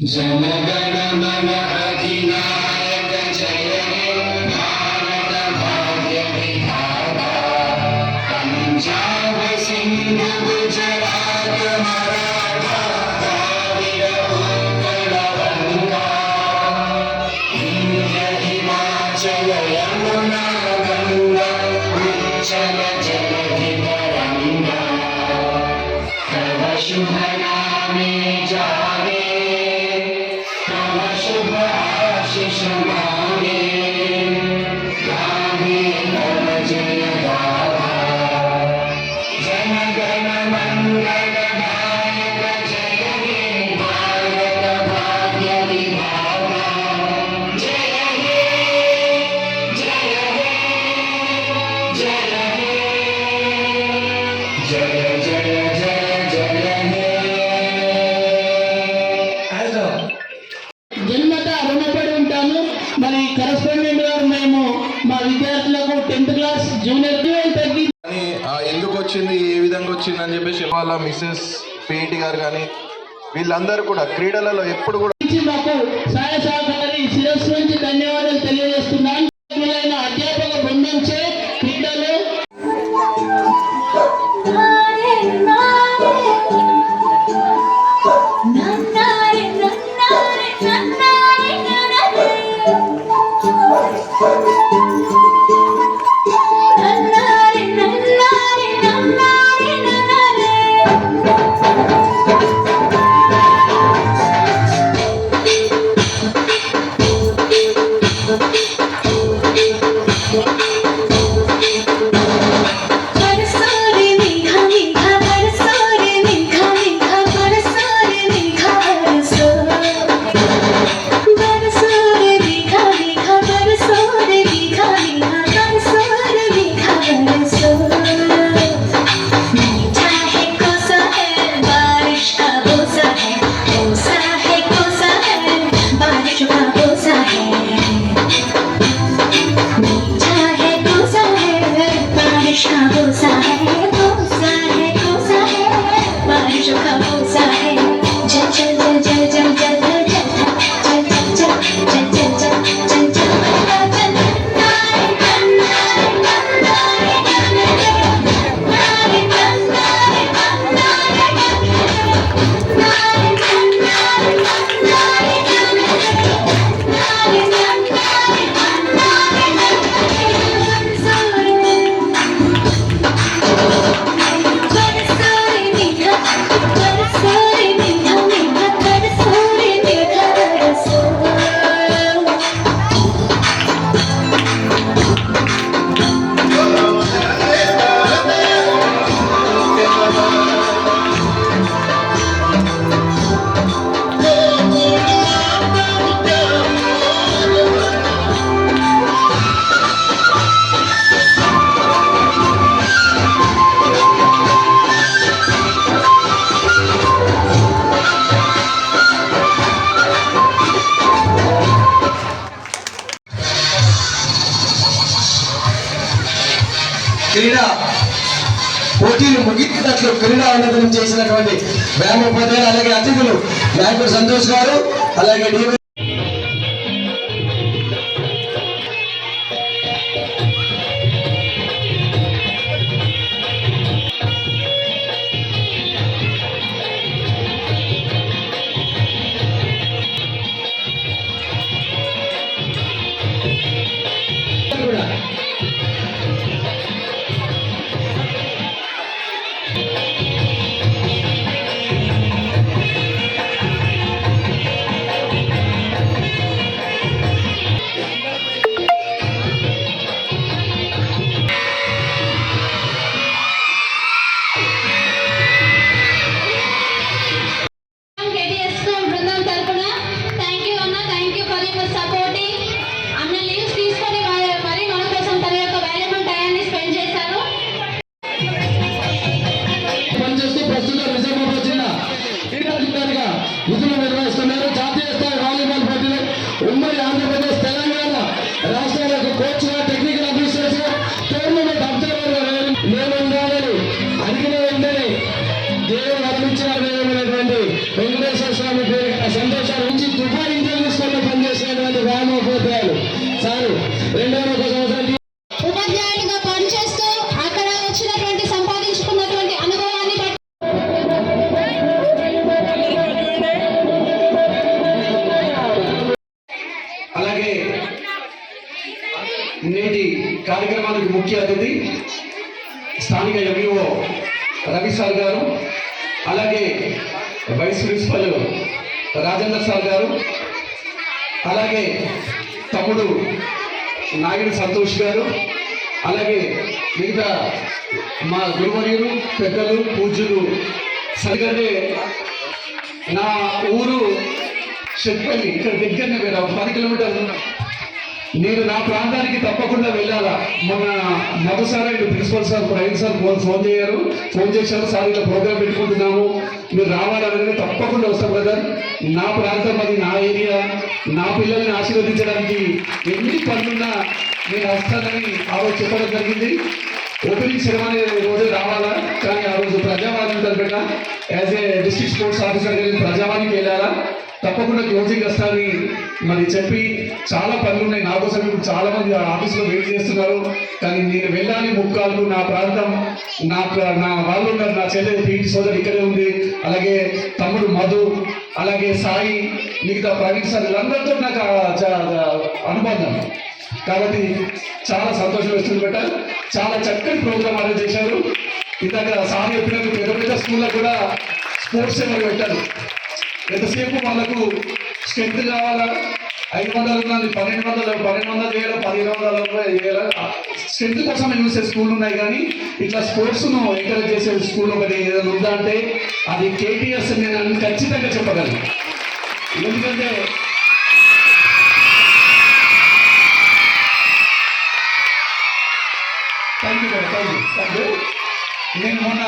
जनगण मन अधिनायक जय हे भारत भाग्य विधाता पंजाब सिंध गुजरात मराठा द्राविड़ उत्कल गंगा विंध्य हिमाचल यमुना गंगा उच्चल जलधि तरंगा तव शुभ नामे जागे शुभ आशीष मांगे गावे तव जय गाथा जन गण मंगल दायक जय हे भारत भाग्य विधाता जय हे जय हे जय हे जय जय जय जय हे జన్మత రుణపడి ఉంటాను. మరి కరెస్పాండెంట్ గారు మేము మా విద్యార్థులకు 10th క్లాస్ జూనియర్ తగ్గి ఎందుకు వచ్చింది, ఏ విధంగా వచ్చింది అని చెప్పేసి వాళ్ళ మిస్సెస్ పిఈటి గారు కానీ వీళ్ళందరూ కూడా క్రీడలలో ఎప్పుడు కూడా మాకు సహాయ సహకారి శిరస్సు నుంచి ధన్యవాదాలు తెలియజేస్తున్నాను. అధ్యాపక బృందంచే క్రీడలు క్రీడా పోటీలు ముగించినట్లు క్రీడా అన్నదనం చేసినటువంటి వ్యాయామోపాధ్యాయులు అలాగే అతిథులు నాయకుడు సంతోష్ గారు అలాగే కార్యక్రమానికి ముఖ్య అతిథి స్థానిక ఎంఈఓ రవి సార్ గారు, అలాగే వైస్ ప్రిన్సిపల్ రాజేంద్ర సార్ గారు, అలాగే తమ్ముడు నాగిడి సంతోష్ గారు, అలాగే మిగతా మా గురువర్యులు, పెద్దలు, పూజ్యులు. సరిగ్గానే నా ఊరు చెట్పల్లి, ఇక్కడ దగ్గరనే వేరే 10 కిలోమీటర్లు. నేను నా ప్రాంతానికి తప్పకుండా వెళ్ళాలా. మొన్న మధుసారి principal sir, Praveen sir phone చేశారు, సార్ ఇలా ప్రోగ్రామ్ పెట్టుకుంటున్నాము, మీరు రావాలనేది తప్పకుండా వస్తాం కదా. నా ప్రాంతం అది, నా ఏరియా, నా పిల్లల్ని ఆశీర్వదించడానికి ఎన్ని పనులున్నా నేను వస్తానని ఆ రోజు చెప్పడం జరిగింది. ఓపెనింగ్ సెరమనీ రోజే రావాలా, కానీ ఆ రోజు ప్రజావాణి ఉంటుంది బిడ్డ. As a district sports officer నేను ప్రజావాణికి వెళ్ళాలా, తప్పకుండా క్లోజింగ్ వస్తానని మరి చెప్పి చాలా పనులు ఉన్నాయి నా కోసం. ఇప్పుడు చాలా మంది ఆఫీసులో వెయిట్ చేస్తున్నారు, కానీ నేను వెళ్ళాలి. ముక్కాలు నా ప్రాంతం, నా వాళ్ళు ఉన్నారు, నా చెల్లె పీటి సోదరు ఇక్కడే ఉంది, అలాగే తమ్ముడు మధు, అలాగే సాయి, మిగతా ప్రవీణ్ సార్, వీళ్ళందరితో నాకు అనుబంధం. కాబట్టి చాలా సంతోషం వేస్తుంది బిడ్డ. చాలా చక్కటి ప్రోగ్రామ్ అరేంజ్ చేశారు. ఇందాక సార్ చెప్పినట్టు పెద్ద పెద్ద స్కూల్లో కూడా స్పోర్ట్స్ ఏమైనా పెట్టారు. ఎంతసేపు వాళ్ళకు స్ట్రెంత్ కావాలా, 500 ఉన్నది 1200 చేయాలి, 1500 చేయాలి. స్ట్రెంత్ కోసం యూస్ చేసే స్కూల్ ఉన్నాయి, కానీ ఇట్లా స్పోర్ట్స్ను ఎంకరేజ్ చేసే స్కూల్ ఒకటి ఏదైనా ఉందా అంటే అది కేటీఎస్ నేను ఖచ్చితంగా చెప్పగలను. ఎందుకంటే థ్యాంక్ యూ. నేను మొన్న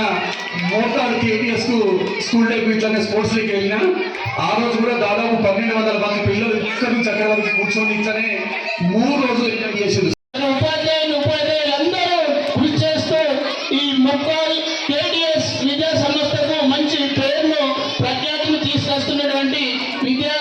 మోటార్ కేటీఎస్ స్కూల్ టైప్ ఇట్లానే స్పోర్ట్స్ లీగ్ వెళ్ళినా. ఆ రోజు కూడా దాదాపు 1200 మంది పిల్లలు ఇక్కడ నుంచి అక్కడ వరకు కూర్చొని ఇట్లానే 3 రోజులు ఎంజాయ్ చేసింది. ఉపాధ్యాయులందరూ కృషి చేస్తూ ఈ మొక్కల్ కేటీఎస్ విద్యా సంస్థకు మంచి పేరును, ప్రఖ్యాతిని తీసుకొస్తున్నటువంటి విద్యా